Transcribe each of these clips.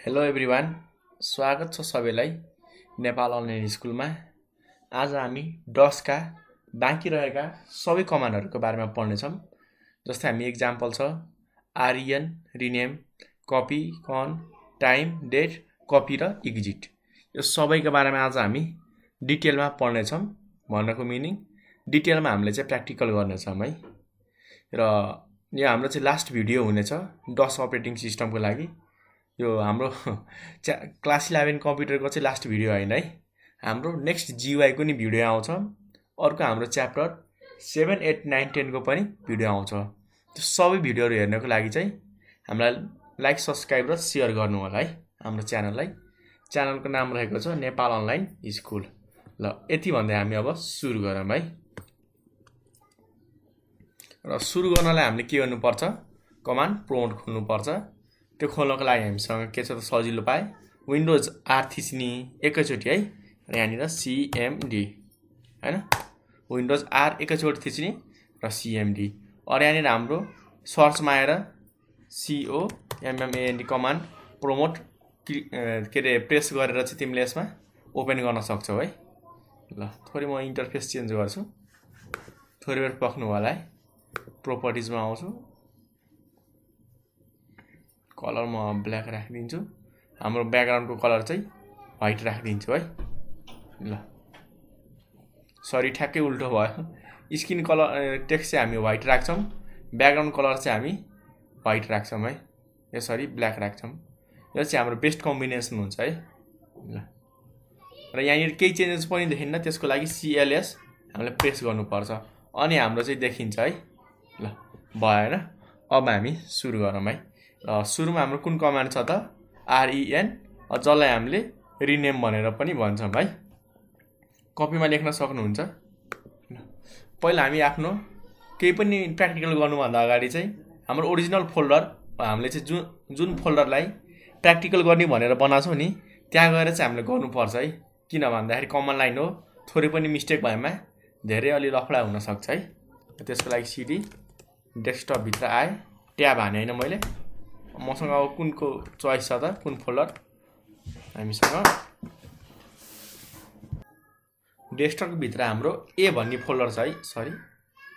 Hello everyone, स्वागत छ सबैलाई नेपाल अनलाइन स्कुलमा। आज हामी डसका बाँकी रहेका सबै कमान्डहरूको बारेमा पढ्नेछौँ। जस्तै हामी इक्जाम्पल छ आरइएन, रिनेम, कपी, कन, टाइम, डेट, कपी र एक्जिट। यो सबैको बारेमा आज हामी डिटेलमा पढ्नेछौँ। भन्नको मिनिङ डिटेलमा हामीले चाहिँ प्र्याक्टिकल गर्नेछौँ है। र यो हाम्रो चाहिँ लास्ट भिडियो हुनेछ डस अपरेटिङ सिस्टमको लागि। यो हाम्रो क्लास 11 कम्प्युटरको चाहिँ लास्ट भिडियो होइन है। हाम्रो नेक्स्ट जियुआईको नि भिडियो आउँछ। अर्को हाम्रो च्याप्टर 7, 8, 9, 10 को पनि भिडियो आउँछ। त्यो सबै भिडियोहरू हेर्नको लागि चाहिँ हामीलाई लाइक, सब्सक्राइब र सेयर गर्नु होला है हाम्रो च्यानललाई। च्यानलको नाम रहेको छ नेपाल अनलाइन स्कुल। ल यति भन्दै हामी अब सुरु गरौँ है। र सुरु गर्नलाई हामीले के गर्नुपर्छ? कमान्ड प्रम्प्ट खोल्नुपर्छ। त्यो खोल्नको लागि हामीसँग के छ त सजिलो पाए विन्डोज आर थिच्ने एकैचोटि है। र यहाँनिर सिएमडी हैन, विन्डोज आर एकैचोटि थिच्ने र सिएमडी। र यहाँनिर हाम्रो सर्चमा आएर COMMAND कमान्ड प्रमोट के अरे प्रेस गरेर चाहिँ तिमीले यसमा ओपन गर्न सक्छौ है। ल थोरै म इन्टरफेस चेन्ज गर्छु, थोरै बेर पक्नु होला है। प्रोपर्टिजमा आउँछु, कलर म ब्ल्याक राखिदिन्छु। हाम्रो ब्याकग्राउन्डको कलर चाहिँ व्हाइट राखिदिन्छु है। ल सरी, ठ्याक्कै उल्टो भयो। स्किन कलर टेक्स्ट चाहिँ हामी व्हाइट राख्छौँ, ब्याकग्राउन्ड कलर चाहिँ हामी व्हाइट राख्छौँ है। यसरी ब्ल्याक राख्छौँ। यो चाहिँ हाम्रो बेस्ट कम्बिनेसन हुन्छ है। ल र यहाँनिर केही चेन्जेस पनि देखिन्न, त्यसको लागि CLS हामीले प्रेस गर्नुपर्छ अनि हाम्रो चाहिँ देखिन्छ है। ल भएन, अब हामी सुरु गरौँ है। सुरुमा हाम्रो कुन कमान्ड छ त? REN, जसलाई हामीले रिनेम भनेर पनि भन्छौँ है। कपीमा लेख्न सक्नुहुन्छ। पहिला हामी आफ्नो केही पनि प्र्याक्टिकल गर्नुभन्दा अगाडि चाहिँ हाम्रो ओरिजिनल फोल्डर हामीले चाहिँ जुन फोल्डरलाई प्र्याक्टिकल गर्ने भनेर बनाउँछौँ नि, त्यहाँ गएर चाहिँ हामीले गर्नुपर्छ है। किन भन्दाखेरि कमन लाइन हो, थोरै पनि मिस्टेक भएमा धेरै अलि लफडा हुनसक्छ है। त्यसको लागि सिडी डेस्कटपभित्र आए, ट्याब हाने होइन मैले। मसँग अब कुनको चोइस छ त, कुन फोल्डर? हामीसँग डेस्कटपभित्र हाम्रो ए भन्ने फोल्डर छ है। सरी,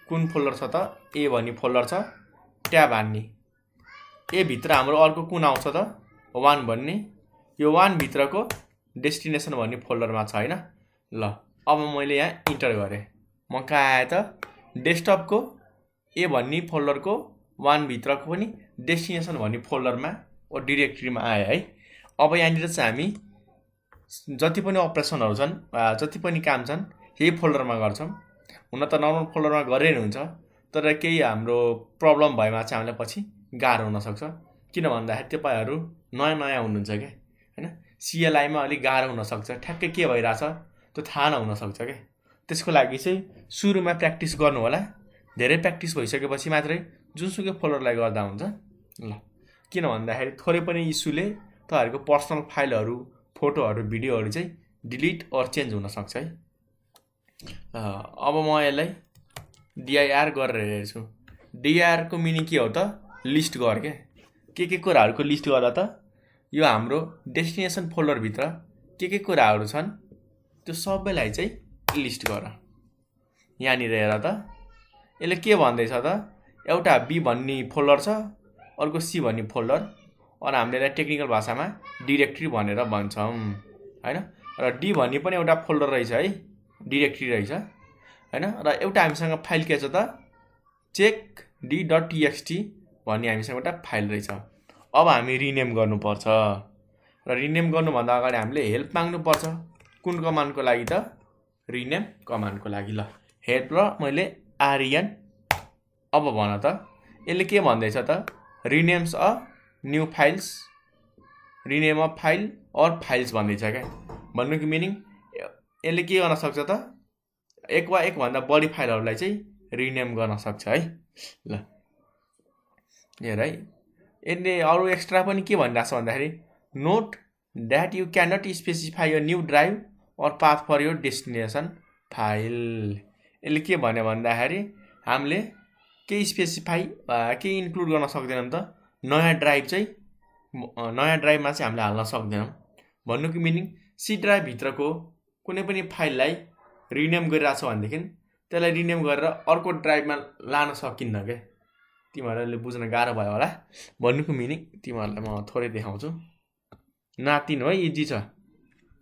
कुन फोल्डर छ त? ए भन्ने फोल्डर छ। ट्याब हान्ने, ए भित्र हाम्रो अर्को कुन आउँछ त? 1 भन्ने। यो 1 भित्रको डेस्टिनेसन भन्ने फोल्डरमा छ होइन। ल अब मैले यहाँ इन्टर गरेँ, म कहाँ आएँ त? डेस्कटपको ए भन्ने फोल्डरको 1 भित्रको पनि डेस्टिनेसन भन्ने फोल्डरमा ओ डिरेक्टरीमा आए है। अब यहाँनिर चाहिँ हामी जति पनि अपरेसनहरू छन्, जति पनि काम छन्, यही फोल्डरमा गर्छौँ। हुन त नर्मल फोल्डरमा गरे नि हुन्छ, तर केही हाम्रो प्रब्लम भएमा चाहिँ हामीलाई पछि गाह्रो हुनसक्छ। किन भन्दाखेरि तपाईँहरू नयाँ नयाँ हुनुहुन्छ क्या होइन। CLI-मा अलिक गाह्रो हुनसक्छ, ठ्याक्कै के भइरहेछ त्यो थाहा नहुनसक्छ क्या। त्यसको लागि चाहिँ सुरुमा प्र्याक्टिस गर्नु होला। धेरै प्र्याक्टिस भइसकेपछि मात्रै जुनसुकै फोल्डरलाई गर्दा हुन्छ। ल किन भन्दाखेरि थोरै पनि इस्युले तपाईँहरूको पर्सनल फाइलहरू, फोटोहरू, भिडियोहरू चाहिँ डिलिट अर चेन्ज हुनसक्छ है। अब म यसलाई DIR गरेर हेर्छु। DIR को मिनिङ के हो त? लिस्ट गर क्या। के कुराहरूको लिस्ट गर्दा त? यो हाम्रो डेस्टिनेसन फोल्डरभित्र के कुराहरू छन् त्यो सबैलाई चाहिँ लिस्ट गर। यहाँनिर हेर त, यसले के भन्दैछ त? एउटा B भन्ने फोल्डर छ, अर्को C भन्ने फोल्डर, अनि हामीले यसलाई टेक्निकल भाषामा डिरेक्टरी भनेर भन्छौँ होइन। र D भन्ने पनि एउटा फोल्डर रहेछ है, डिरेक्टरी रहेछ होइन। र एउटा हामीसँग फाइल के छ त? checkd.txt भन्ने हामीसँग एउटा फाइल रहेछ। अब हामी रिनेम गर्नुपर्छ। र रिनेम गर्नुभन्दा अगाडि हामीले हेल्प माग्नुपर्छ। कुन कमान्डको लागि त? रिनेम कमान्डको लागि। ल हेल्प र मैले REN। अब भन त, यसले के भन्दैछ त? Renames a new files, rename a file or files भन्दैछ क्या। भन्नुको मिनिङ यसले के गर्न सक्छ त? एक वा एकभन्दा बढी फाइलहरूलाई चाहिँ रिनेम गर्न सक्छ है। ल हेर है, यसले अरू एक्स्ट्रा पनि के भनिरहेछ भन्दाखेरि note that you can not specify a new drive or path for your destination file. यसले के भन्यो भन्दाखेरि हामीले केही स्पेसिफाई केही इन्क्लुड गर्न सक्दैनौँ त? नयाँ ड्राइभ चाहिँ नयाँ ड्राइभमा चाहिँ हामीले हाल्न सक्दैनौँ। भन्नुको मिनिङ सी ड्राइभभित्रको कुनै पनि फाइललाई रिनेम गरिरहेको छ भनेदेखि त्यसलाई रिनेम गरेर अर्को ड्राइभमा लान सकिन्न क्या। तिमीहरूले बुझ्न गाह्रो भयो होला। भन्नुको मिनिङ तिमीहरूलाई म थोरै देखाउँछु। नातिन है, इजी छ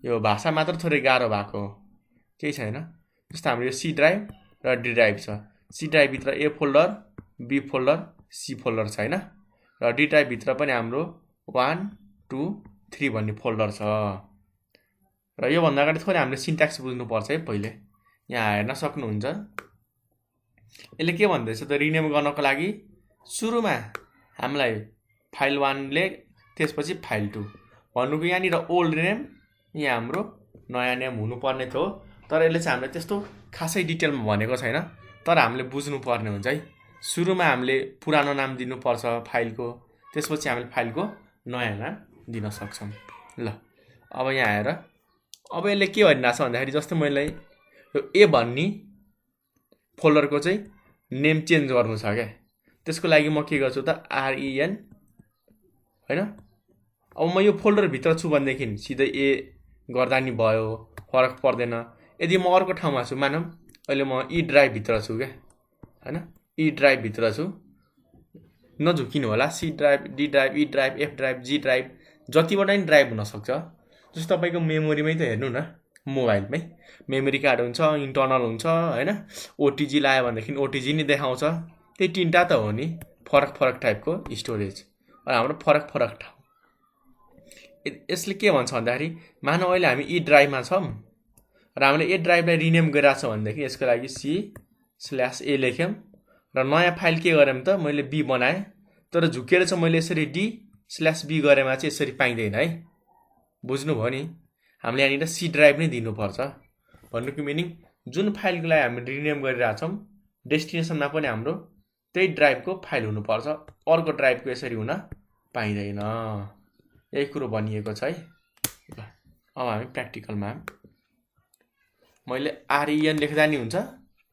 यो भाषा मात्र थोरै गाह्रो भएको हो, केही छैन। जस्तो हाम्रो यो सी ड्राइभ र डी ड्राइभ छ। सी ड्राइभभित्र A folder, B folder, C folder छ होइन। र डी ड्राइभभित्र पनि हाम्रो 1, 2, 3 भन्ने फोल्डर छ। र योभन्दा अगाडि थोरै हामीले सिन्ट्याक्स बुझ्नुपर्छ है पहिले। यहाँ हेर्न सक्नुहुन्छ यसले के भन्दैछ त, रिनेम गर्नको लागि सुरुमा हामीलाई फाइल 1 ले त्यसपछि फाइल 2 भन्नुको यहाँनिर ओल्ड नेम, यहाँ हाम्रो नयाँ नेम हुनुपर्ने थियो। तर यसले चाहिँ हामीलाई त्यस्तो खासै डिटेलमा भनेको छैन। तर हामीले बुझ्नुपर्ने हुन्छ है। सुरुमा हामीले पुरानो नाम दिनुपर्छ फाइलको, त्यसपछि हामीले फाइलको नयाँ नाम दिन सक्छौँ। ल अब यहाँ हेर, अब यसले के भनिरहेको छ भन्दाखेरि जस्तो मैले यो ए भन्ने फोल्डरको चाहिँ नेम चेन्ज गर्नु छ क्या। त्यसको लागि म के गर्छु त, REN होइन। अब म यो फोल्डरभित्र छु भनेदेखि सिधै ए गर्दा नि भयो, फरक पर्दैन। यदि म अर्को ठाउँमा छु, मानौँ अहिले म ई ड्राइभभित्र छु क्या होइन, ई ड्राइभभित्र छु, नझुकिनु होला। सी ड्राइभ, डी ड्राइभ, ई ड्राइभ, एफ ड्राइभ, जी ड्राइभ, जतिवटा नि ड्राइभ हुनसक्छ। जस्तो तपाईँको मेमोरीमै त हेर्नु न, मोबाइलमै मेमोरी कार्ड हुन्छ, इन्टर्नल हुन्छ होइन। ओटिजी लायो भनेदेखि ओटिजी नि देखाउँछ। त्यही तिनवटा त हो नि, फरक फरक टाइपको स्टोरेज। हाम्रो फरक फरक ठाउँ। यसले के भन्छ भन्दाखेरि मानौ अहिले हामी ई ड्राइभमा छौँ र हामीले ए ड्राइभलाई रिनेम गरिरहेको छ भनेदेखि यसको लागि C/A लेख्यौँ र नयाँ फाइल के गरेँ त, मैले बी बनाएँ। तर झुकेर चाहिँ मैले यसरी D/B गरेमा चाहिँ यसरी पाइँदैन है। बुझ्नुभयो नि, हामीले यहाँनिर सी ड्राइभ नै दिनुपर्छ। भन्नुको मिनिङ जुन फाइलको लागि हामी रिनेम गरिरहेछौँ डेस्टिनेसनमा पनि हाम्रो त्यही ड्राइभको फाइल हुनुपर्छ, अर्को ड्राइभको यसरी हुन पाइँदैन। यही कुरो भनिएको छ है। ल अब हामी प्र्याक्टिकलमा मैले REN लेख्दा नि हुन्छ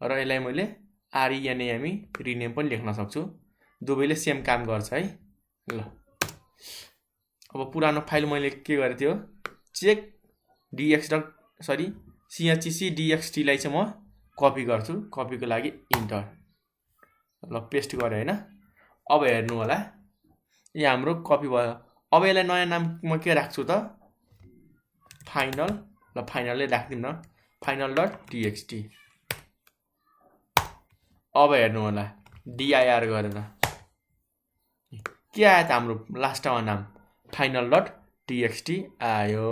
र यसलाई मैले RENAME रिनेम पनि लेख्न सक्छु। दुवैले सेम काम गर्छ है। ल अब पुरानो फाइल मैले के गरेको थियो, चेक CHCDXT लाई चाहिँ म कपी गर्छु। कपीको लागि इन्टर, ल पेस्ट गरेँ होइन। अब हेर्नु होला, यो हाम्रो कपी भयो। अब यसलाई नयाँ नाम म के राख्छु त, फाइनल। ल फाइनलै राखिदिउँ न, final.txt। अब हेर्नु होला DIR गरेर के आयो त, हाम्रो लास्टमा नाम final.txt आयो।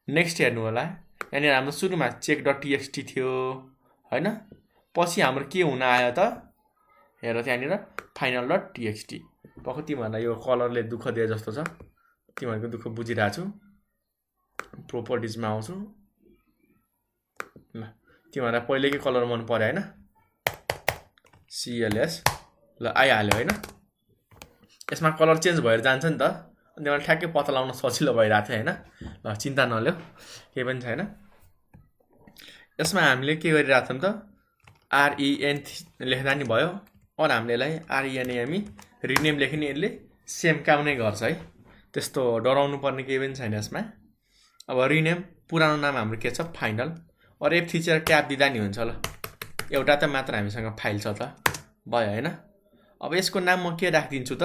नेक्स्ट हेर्नु होला, यहाँनिर हाम्रो सुरुमा check.txt थियो होइन। पछि हाम्रो के हुन आयो त, हेर त्यहाँनिर final.txt। पक्क तिमीहरूलाई यो कलरले दुःख दिए जस्तो छ, तिमीहरूको दुःख बुझिरहेको छु। प्रोपर्टिजमा आउँछु। ल तिमीहरूलाई पहिलेकै कलर मन पर्यो होइन, CLS। ल आइहाल्यो होइन। यसमा कलर चेन्ज भएर जान्छ नि त, अनि मलाई ठ्याक्कै पत्ता लगाउन सजिलो भइरहेको थियो होइन। ल चिन्ता नलियो, केही पनि छैन। यसमा हामीले के गरिरहेछौँ त, REN लेख्दा नि भयो। और हामीले यसलाई RENAME रिनेम लेख्ने यसले सेम काम नै गर्छ है। त्यस्तो डराउनु पर्ने केही पनि छैन यसमा। अब रिनेम, पुरानो नाम हाम्रो के छ, फाइनल। और F थिचेर ट्याब दिँदा नि हुन्छ। ल एउटा त मात्र हामीसँग फाइल छ त, भयो होइन। अब यसको नाम म के राखिदिन्छु त,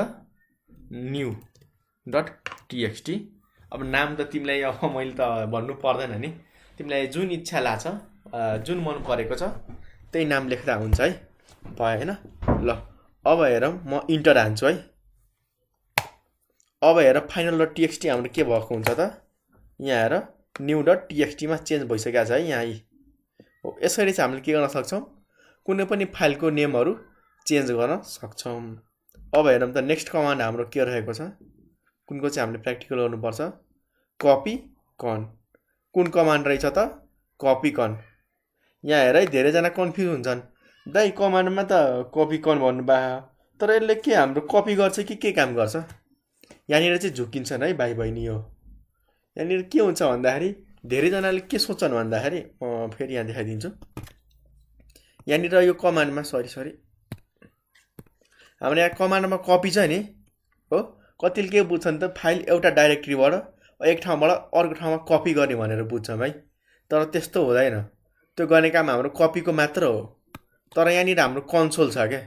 new.txt। अब नाम त तिमीलाई अब मैले त भन्नु पर्दैन नि, तिमीलाई जुन इच्छा लाग्छ, जुन मन परेको छ त्यही नाम लेख्दा हुन्छ है, भयो होइन। ल अब हेरौँ, म इन्टर हान्छु है। अब हेर final.txt हाम्रो के भएको हुन्छ त, यहाँ हेर new.txt मा चेन्ज भइसकेको छ है यहाँ। हो यसरी चाहिँ हामीले के गर्न सक्छौँ, कुनै पनि फाइलको नेमहरू चेन्ज गर्न सक्छौँ। अब हेरौँ त नेक्स्ट कमान्ड हाम्रो के रहेको छ, कुनको चाहिँ हामीले प्र्याक्टिकल गर्नुपर्छ। कपी कन, कुन कमान्ड रहेछ त, कपी कन। यहाँ हेर है, धेरैजना कन्फ्युज हुन्छन्, दाइ कमान्डमा त कपी कन भन्नुभयो, तर यसले के हाम्रो कपी गर्छ कि के काम गर्छ। यहाँनिर चाहिँ झुकिन्छन् है भाइ बहिनी। हो यहाँनिर के हुन्छ भन्दाखेरि धेरैजनाले के सोच्छन् भन्दाखेरि, फेरि यहाँ देखाइदिन्छु। यहाँनिर यो कमान्डमा सरी हाम्रो यहाँ कमान्डमा कपी छ नि, हो कतिले के बुझ्छन् त फाइल एउटा डाइरेक्टरीबाट एक ठाउँबाट अर्को ठाउँमा कपी गर्ने भनेर बुझ्छौँ है। तर त्यस्तो हुँदैन। त्यो गर्ने काम हाम्रो कपीको मात्र हो। तर यहाँनिर हाम्रो कन्सोल छ क्या,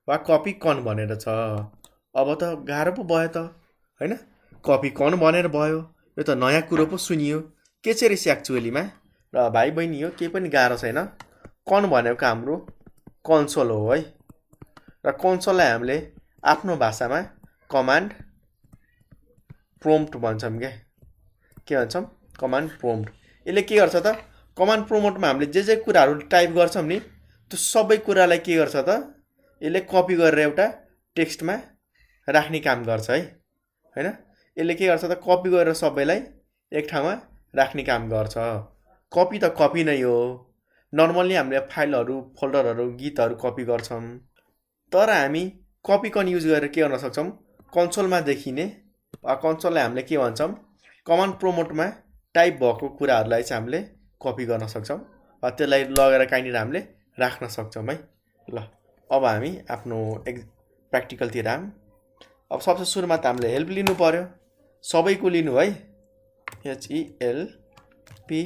वा कपी कन भनेर छ। अब त गाह्रो पो भयो त होइन, कपी कन भनेर भयो। यो त नयाँ कुरो पो सुनियो, के चाहिँ रहेछ एक्चुअलीमा। र भाइ बहिनी यो केही पनि गाह्रो छैन। कन भनेको हाम्रो कन्सोल हो है। र कन्सोललाई हामीले आफ्नो भाषामा कमान्ड प्रोम्प्ट भन्छौँ क्या। के भन्छौँ? Command prompt. यसले के गर्छ त, कमान्ड प्रोम्प्टमा हामीले जे कुराहरू टाइप गर्छौँ नि त्यो सबै कुरालाई के गर्छ त, यसले कपी गरेर एउटा टेक्स्टमा राख्ने काम गर्छ है होइन। यसले के गर्छ त, कपी गरेर सबैलाई एक ठाउँमा राख्ने काम गर्छ। कपी त कपी नै हो। नर्मल्ली हामीले फाइलहरू, फोल्डरहरू, गीतहरू कपी गर्छौँ। तर हामी कपी कन युज गरेर के गर्न सक्छौँ, कन्सोलमा देखिने वा कन्सोललाई हामीले के भन्छौँ, कमान्ड प्रोम्प्टमा टाइप भएको कुराहरूलाई चाहिँ हामीले कपी गर्न सक्छौँ वा त्यसलाई लगेर कहीँनिर हामीले राख्न सक्छौँ है। ल अब हामी आफ्नो प्र्याक्टिकलतिर आऊँ। अब सबसे सुरुमा त हामीले हेल्प लिनु पर्यो, सबैको लिनु है, HELP।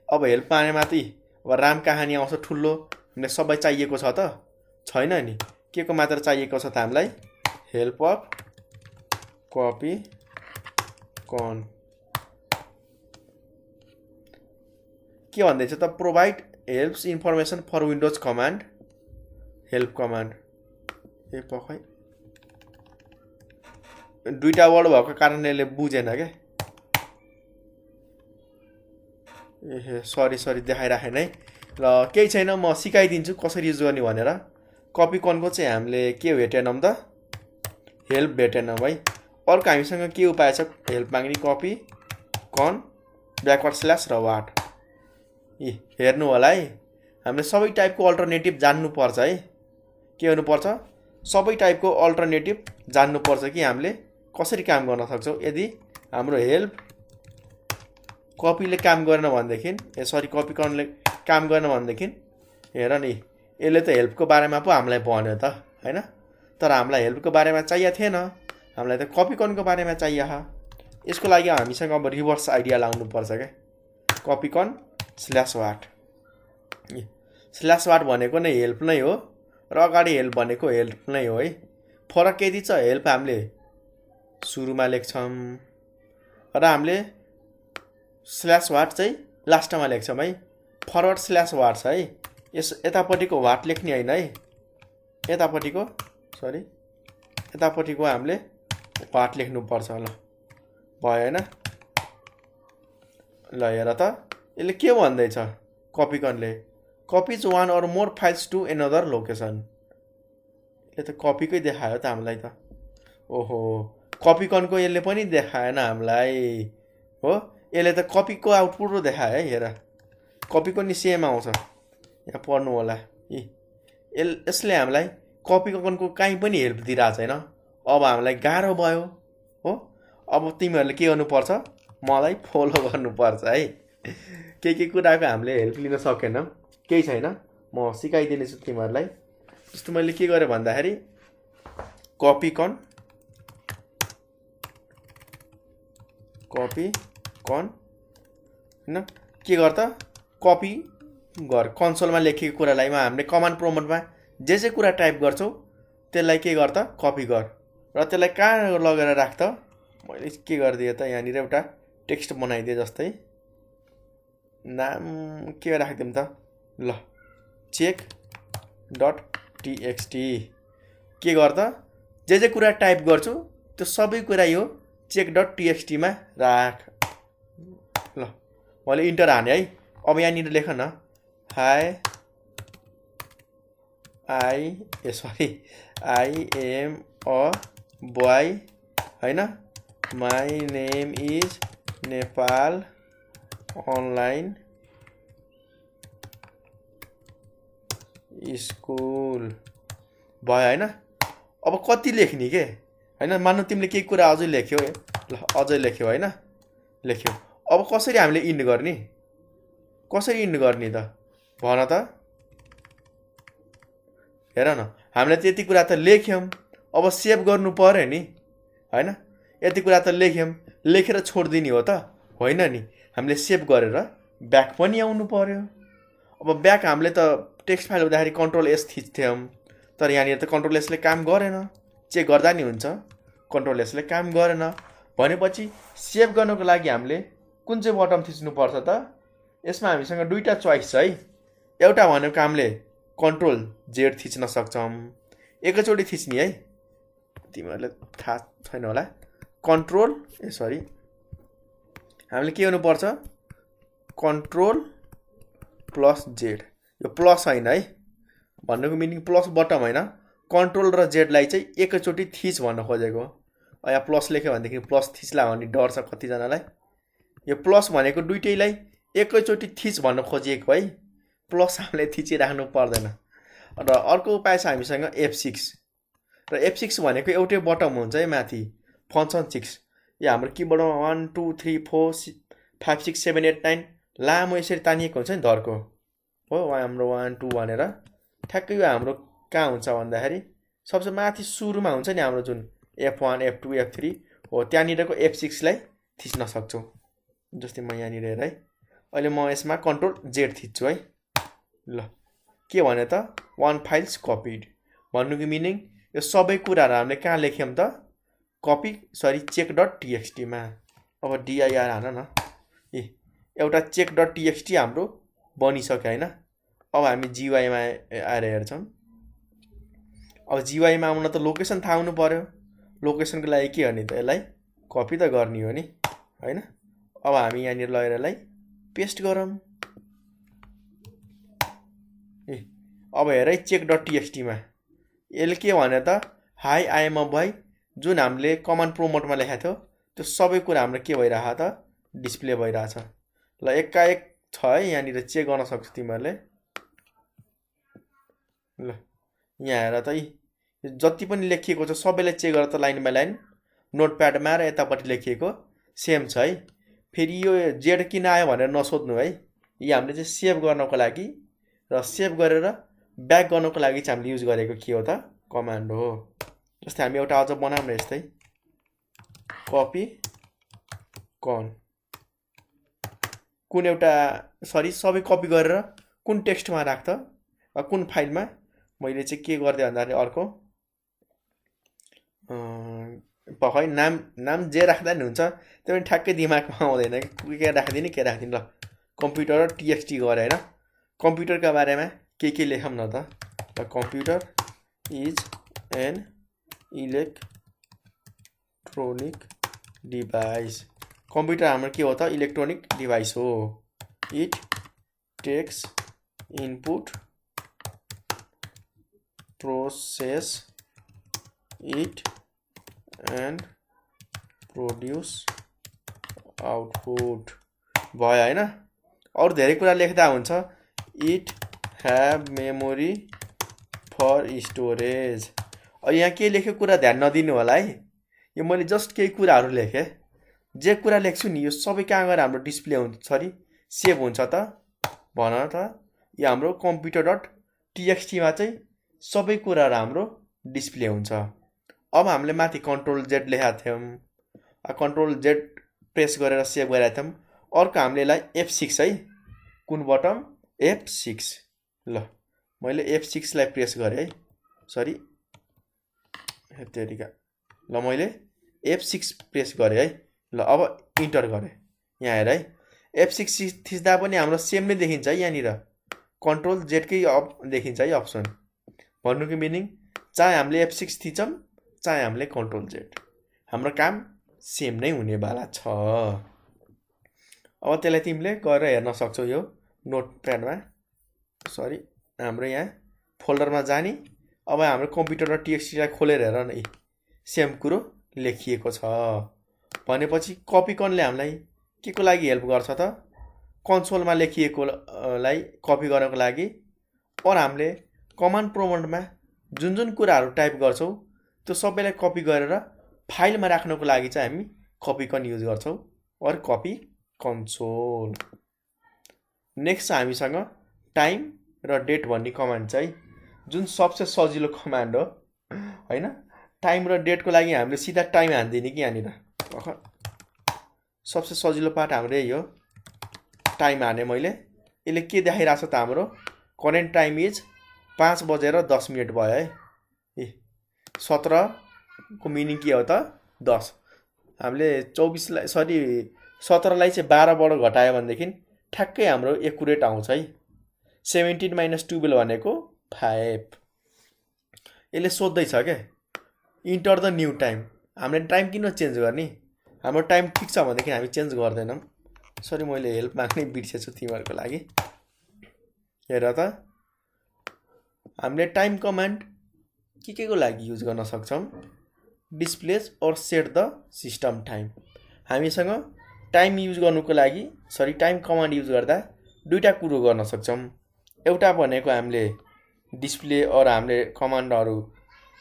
अब हेल्प पाने माथि अब राम कहानी आउँछ ठुलो। हामीले सबै चाहिएको छ त छैन नि, के को मात्र चाहिएको छ त हामीलाई, हेल्प अफ कपी कन। के भन्दैछ त, provide helps information for windows command, help command. ए पखै दुईटा वर्ड भएको कारणले यसले बुझेन क्या। ए सरी देखाइराखेन है। ल केही छैन, म सिकाइदिन्छु कसरी युज गर्ने भनेर। कपी कनको चाहिँ हामीले के भेटेनौँ त, हेल्प भेटेनौँ है। अर्को हामीसँग के उपाय छ हेल्प माग्ने, कपी कन ब्याकवर्ड स्ल्यास र वाट। हेर्नु होला है, हामीले सबै टाइपको अल्टरनेटिभ जान्नुपर्छ है। के हुनुपर्छ, सबै टाइपको अल्टरनेटिभ जान्नुपर्छ कि हामीले कसरी काम गर्न सक्छौँ। यदि हाम्रो हेल्प कपीले काम गरेन भनेदेखि, कपी कनले काम गरेन भनेदेखि, हेर नि यसले त हेल्पको बारेमा पो हामीलाई भन्यो त होइन। तर हामीलाई हेल्पको बारेमा चाहिएको थिएन, हामीलाई त कपी कनको बारेमा चाहियो। यसको लागि हामीसँग अब रिभर्स आइडिया लाउनुपर्छ क्या। Copy con slash what. Slash what भनेको नै हेल्प नै हो र अगाडि हेल्प भनेको हेल्प नै हो है। फरक यति छ, हेल्प हामीले सुरुमा लेख्छौँ र हामीले स्ल्यास वाट चाहिँ लास्टमा लेख्छौँ है। फरवर्ड स्ल्यास वाट छ है। यतापट्टिको वाट लेख्ने होइन है, यतापट्टिको हामीले वाट लेख्नुपर्छ। ल भयो होइन। ल हेर त यसले के भन्दैछ, कपी कनले copies one or more files to another location. यसले त कपीकै देखायो त हामीलाई त। ओहो, कपी कनको यसले पनि देखाएन हामीलाई हो। यसले त कपीको आउटपुट पो देखायो है। हेर कपीको नि सेम आउँछ, यहाँ पढ्नु होला। यसले हामीलाई कपी कनको काहीँ पनि हेल्प दिइरहेको छैन। अब हामीलाई गाह्रो भयो हो। अब तिमीहरूले के गर्नुपर्छ, मलाई फलो गर्नुपर्छ है। के कुराको हामीले हेल्प लिन सकेनौँ, केही छैन, म सिकाइदिनेछु तिमीहरूलाई। जस्तो मैले के गरेँ भन्दाखेरि, कपी कन होइन, के गर त, कपी गर कन्सोलमा लेखेको कुरालाई हामीले कमान्ड प्रोम्प्टमा जे कुरा टाइप गर्छौँ त्यसलाई के गर त, कपी गर र त्यसलाई कहाँ लगेर राख त। मैले के गरिदिएँ त, यहाँनिर एउटा टेक्स्ट बनाइदिएँ। जस्तै नाम के राखिदिउँ त, ल check.txt। के गर त, जे कुरा टाइप गर्छु त्यो सबै कुरा यो check.txt मा राख। ल मैले इन्टर हाने है। अब यहाँनिर लेख न, आई एम अ बोय होइन, my name is Nepal online school. भयो होइन। अब कति लेख्ने के होइन, मान्नु तिमीले केही कुरा अझै लेख्यौ, ल अझै लेख्यौ होइन, लेख्यौ। अब कसरी हामीले इन्ड गर्ने, कसरी इन्ड गर्ने त भन त। हेर न, हामीले त्यति कुरा त लेख्यौँ, अब सेभ गर्नु पर्यो नि होइन। यति कुरा त लेख्यौँ, लेखेर छोडिदिने हो त होइन नि। हामीले सेभ गरेर ब्याक पनि आउनु पर्यो। अब ब्याक हामीले त टेक्स्ट फाइल हुँदाखेरि कन्ट्रोल एस थिच्छौँ, तर यहाँनिर त कन्ट्रोल एसले काम गरेन। चेक गर्दा नि हुन्छ, कन्ट्रोल एसले काम गरेन भनेपछि सेभ गर्नको लागि हामीले कुन चाहिँ बटन थिच्नुपर्छ त? यसमा हामीसँग दुईवटा चोइस छ है। एउटा भनेको हामीले कन्ट्रोल जेड थिच्न सक्छौँ, एकैचोटि थिच्ने है, तिमीहरूलाई थाहा छैन होला। कन्ट्रोल हामीले के गर्नुपर्छ? Control plus Z. यो प्लस होइन है, भन्नुको मिनिङ प्लस बटम होइन, कन्ट्रोल र जेडलाई चाहिँ एकैचोटि थिच भन्न खोजेको। यहाँ प्लस लेख्यो भनेदेखि प्लस थिच्ला भन्ने डर छ कतिजनालाई। यो प्लस भनेको दुइटैलाई एकैचोटि थिच भन्न खोजिएको है, प्लस हामीले थिचिराख्नु पर्दैन। र अर्को उपाय छ हामीसँग F6, र F6 भनेको एउटै बटम हुन्छ है माथि, फङ्सन 6। यो हाम्रो किबोर्डमा 1 2 3 4 5 6 7 8 9 लामो यसरी तानिएको हुन्छ नि धर्को हो, हाम्रो 1 2 भनेर। ठ्याक्कै यो हाम्रो कहाँ हुन्छ भन्दाखेरि सबसे माथि सुरुमा हुन्छ नि हाम्रो जुन F1 F2 F3 हो, त्यहाँनिरको F6लाई थिच्न सक्छौँ। जस्तै म यहाँनिर हेर है, अहिले म यसमा कन्ट्रोल जेड थिच्छु है। ल के भने त 1 फाइल्स कपिड भन्नुको मिनिङ यो सबै कुराहरू हामीले कहाँ लेख्यौँ त? चेक डट टीएक्सटीमा। अब डिआइआर हान न, एउटा चेक डट टीएक्सटी हाम्रो बनिसक्यो होइन। अब हामी जीवाईमा आएर हेर्छौँ। अब जीवाईमा आउन त लोकेसन थाहा हुनु पर्यो। लोकेसनको लागि के गर्ने त? यसलाई कपी त गर्ने हो नि होइन। अब हामी यहाँनिर लगेर यसलाई पेस्ट गरौँ। अब हेर है, चेक डट टीएक्सटीमा यसले के भने त? Hi I am a boy, जुन हामीले कमान्ड प्रोमोटमा लेखेको थियो त्यो सबै कुरा हाम्रो के भइरहेछ त? डिस्प्ले भइरहेछ। ल एकाएक छ है, यहाँनिर चेक गर्न सक्छ तिमीहरूले। ल यहाँ हेर त, जति पनि लेखिएको छ सबैलाई चेक गर त, लाइन बाई लाइन। नोटप्याडमा र यतापट्टि लेखिएको सेम छ है। फेरि यो जेड किन आयो भनेर नसोध्नु है। यो हामीले चाहिँ सेभ गर्नको लागि र सेभ गरेर ब्याक गर्नको लागि चाहिँ हामीले युज गरेको के हो त? कमान्ड हो। जस्तै हामी एउटा अझ बनाऊँ न यस्तै, कपी कन, कुन एउटा सबै कपी गरेर कुन टेक्स्टमा राख् त? कुन फाइलमा? मैले चाहिँ के गरिदिएँ भन्दाखेरि अर्को पखै नाम जे राख्दा नि हुन्छ, त्यो पनि ठ्याक्कै दिमागमा आउँदैन कि के राखिदिने के राखिदिने। ल कम्प्युटर र टीएक्सटी गरेँ होइन। कम्प्युटरका बारेमा के लेखौँ न त? ल computer is an electronic device. Computer हाम्रो के हो त? इलेक्ट्रोनिक डिभाइस हो। It takes input, process it and produce output भयो होइन। अरू धेरै कुरा लेख्दा हुन्छ। It have memory for storage. अब यहाँ के लेखेको कुरा ध्यान नदिनु होला है। यो मैले जस्ट केही कुराहरू लेखेँ। जे कुरा लेख्छु नि यो सबै कहाँ गएर हाम्रो डिस्प्ले हुन्छ, सेभ हुन्छ त? भन त। यो हाम्रो कम्प्युटर डट टीएक्सटीमा चाहिँ सबै कुराहरू हाम्रो डिस्प्ले हुन्छ। अब हामीले माथि कन्ट्रोल जेड लेखेका थियौँ, कन्ट्रोल जेड प्रेस गरेर सेभ गरेका थियौँ। अर्को हामीले यसलाई F6 है, कुन बटम? F6। ल मैले F6लाई प्रेस गरेँ है, तेरिका। ल मैले F6 प्रेस गरेँ है। ल अब इन्टर गरेँ। यहाँ हेर है, F6 थिच्दा पनि हाम्रो सेम नै देखिन्छ है। यहाँनिर कन्ट्रोल जेडकै देखिन्छ है अप्सन। भन्नुको मिनिङ चाहे हामीले F6 थिचौँ चाहे हामीले कन्ट्रोल जेड, हाम्रो काम सेम नै हुनेवाला छ। अब त्यसलाई तिमीले गएर हेर्न सक्छौ यो नोटप्याडमा, हाम्रो यहाँ फोल्डरमा जाने। अब हाम्रो कम्प्युटर र टीएक्सटीलाई खोलेर हेर न, सेम कुरो लेखिएको छ भनेपछि कपी कनले हामीलाई के को लागि हेल्प गर्छ त? कन्सोलमा लेखिएकोलाई कपी गर्नको लागि। और हामीले कमान्ड प्रोम्प्टमा जुन कुराहरू टाइप गर्छौँ त्यो सबैलाई कपी गरेर फाइलमा राख्नको लागि चाहिँ हामी कपी कन युज गर्छौँ, और कपी कन्सोल। नेक्स्ट हामीसँग टाइम र डेट भन्ने कमान्ड चाहिँ जुन सबसे सजिलो कमान्ड हो होइन। टाइम र डेटको लागि हामीले सिधा टाइम हान्दिने कि यहाँनिर सबसे सजिलो पार्ट हाम्रो यही हो टाइम हाने मैले यसले के देखाइरहेछ त हाम्रो करेन्ट टाइम इज 5:10 भयो है ए 17 को मिनिङ के हो त 10 हामीले 24 लाई सरी 17 लाई चाहिँ 12 बाट घटायो भनेदेखि ठ्याक्कै हाम्रो एकुरेट आउँछ है 17 - 12 भनेको 5 यसले सोध्दैछ के इन्टर द न्यू टाइम हामीले टाइम किन चेन्ज गर्ने हाम्रो टाइम ठिक छ भनेदेखि हामी चेन्ज गर्दैनौँ सरी मैले हेल्प माग्नै बिर्सेछु तिमीहरूको लागि हेर त हामीले टाइम कमान्ड के को लागि युज गर्न सक्छौँ डिस्प्लेस और सेट द सिस्टम टाइम हामीसँग टाइम युज गर्नुको लागि सरी टाइम कमान्ड युज गर्दा दुईटा कुरो गर्न सक्छौँ एउटा भनेको हामीले डिस्प्ले और हामीले कमान्डहरू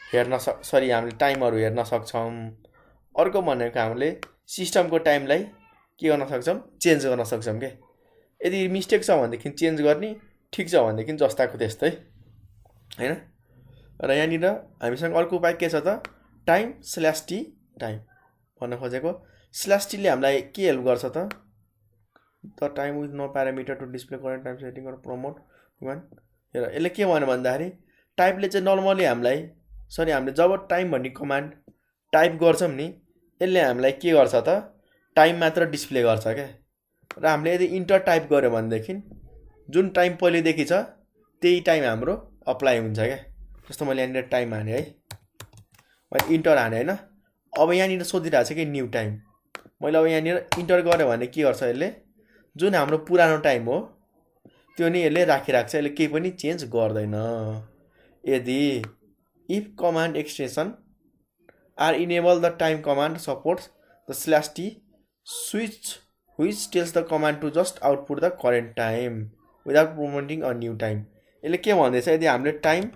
हेर्न सरी हामीले टाइमहरू हेर्न सक्छौँ अर्को भनेको हामीले सिस्टमको टाइमलाई के गर्न सक्छौँ चेन्ज गर्न सक्छौँ के यदि मिस्टेक छ भनेदेखि चेन्ज गर्ने ठिक छ भनेदेखि जस्ताको त्यस्तै हैन र यहाँनिर हामीसँग अर्को उपाय के छ त टाइम/टी टाइम भन्न खोजेको /t ले हामीलाई के हेल्प गर्छ त the time with no parameter to display current time setting र प्रमोट ह्युमन हेर यसले के भन्यो भन्दाखेरि टाइपले चाहिँ नर्मली हामीलाई सरी हामीले जब टाइम भन्ने कमान्ड टाइप गर्छौँ नि यसले हामीलाई के गर्छ त टाइम मात्र डिस्प्ले गर्छ क्या र हामीले यदि इन्टर टाइप गर्यो भनेदेखि जुन टाइम पहिलेदेखि छ त्यही टाइम हाम्रो अप्लाई हुन्छ क्या जस्तो मैले यहाँनिर टाइम हाने है मैले इन्टर हाने होइन अब यहाँनिर सोधिरहेको छ कि न्यू टाइम मैले अब यहाँनिर इन्टर गरेँ भने के गर्छ यसले जुन हाम्रो पुरानो टाइम हो त्यो नि यसले राखिराख्छ यसले केही पनि चेन्ज गर्दैन यदि if command extension are enable the time command supports the /t switch which tells the command to just output the current time without promoting a new time यसले के भन्दैछ यदि हामीले टाइम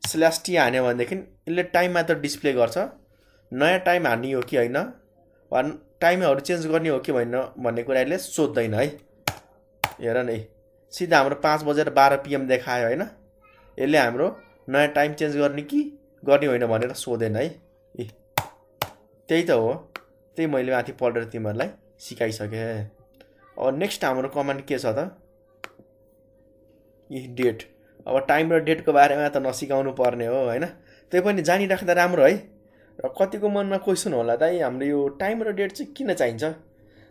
/t हान्यो भनेदेखि यसले टाइम मात्र डिस्प्ले गर्छ नयाँ टाइम हान्ने हो कि होइन वा टाइमहरू चेन्ज गर्ने हो कि भन्ने कुरा यसले सोध्दैन है हेर न सिधा हाम्रो 5:12 PM देखायो होइन यसले हाम्रो नयाँ टाइम चेन्ज गर्ने कि गर्ने होइन भनेर सोधेन है त्यही त हो त्यही मैले माथि पढेर तिमीहरूलाई सिकाइसकेँ अब नेक्स्ट हाम्रो कमान्ड के छ त डेट अब टाइम र डेटको बारेमा त नसिकाउनु पर्ने हो होइन त्यही पनि जानिराख्दा राम्रो है र कतिको मनमा क्वेसन होला त हाम्रो यो टाइम र डेट चाहिँ किन चाहिन्छ